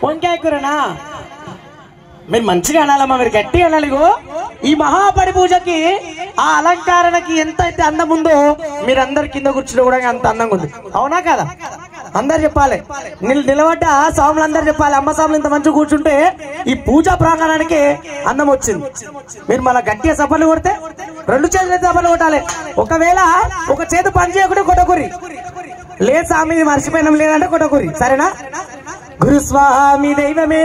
వంకాయ కూరనా? మీరు మంచిగా అనాలమ్మా, మీరు గట్టిగా అనాలి. ఈ మహాపడి పూజకి ఆ అలంకరణకి ఎంత అయితే అందం ఉందో మీరందరు కింద కూర్చుని కూడా అంత అందంగా ఉంది. అవునా కదా? అందరు చెప్పాలి, నిలబడ్డ స్వాములందరూ చెప్పాలి. అమ్మ స్వాములు ఇంత మంచిగా కూర్చుంటే ఈ పూజా ప్రాంగణానికి అందం వచ్చింది. మీరు మళ్ళీ గట్టిగా సభలు కొడితే 2 చేతులు సభలు కొట్టాలి. ఒకవేళ ఒక చేతి పని చేయకుండా కొట్టకూరి, లేదు స్వామి మర్చిపోయినాం లేదంటే కొట్టకూరి, సరేనా? గురుస్వామి దైవమే.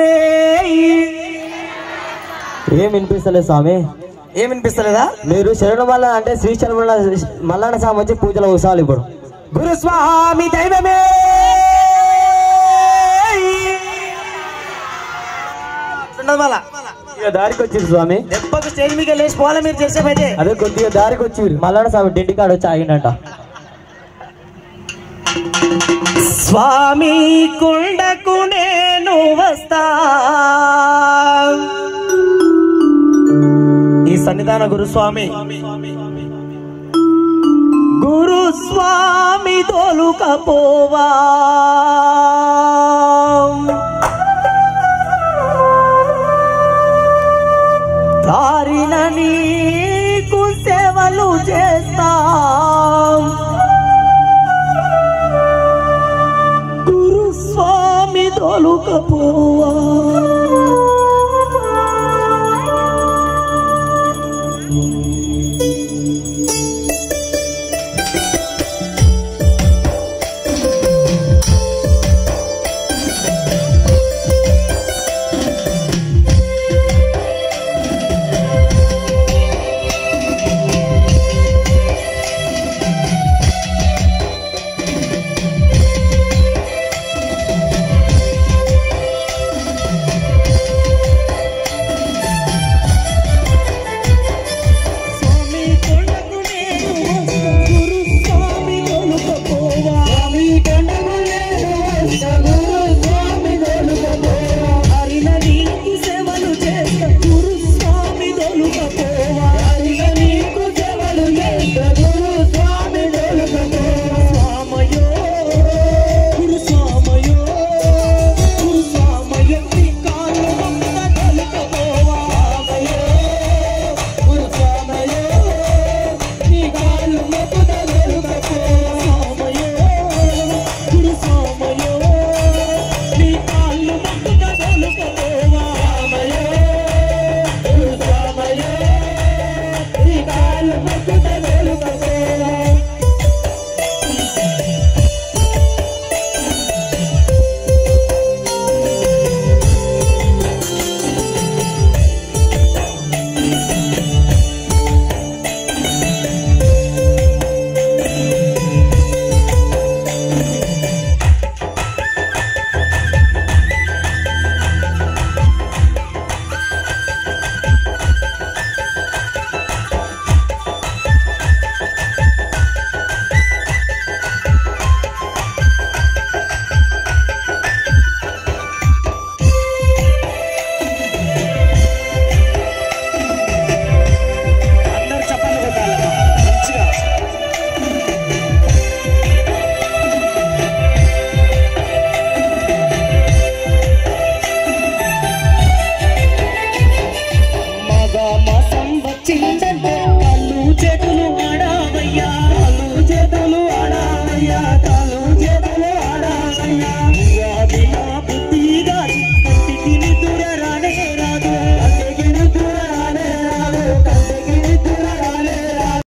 ఏం వినిపిస్తలేదు స్వామి. ఏం వినిపిస్తలేదా? మీరు శరణు మల్ల అంటే శ్రీశైలం మల్లన్న స్వామి వచ్చి పూజలో కూర్చోవాలి. ఇప్పుడు గురుస్వామి దైవమే. దారికి వచ్చింది స్వామి. దెబ్బకు స్టేజ్ మీద లేచిపోవాలి మీరు చేసే పైతే. అదే కొద్దిగా దారికి వచ్చి మల్లన్న స్వామి డిండి కాడ వచ్చి ఆగిండట. స్వామి కుండకు నేను వస్తా, ఈ సన్నిధాన గురుస్వామి గురుస్వామి తోలుకపోవా.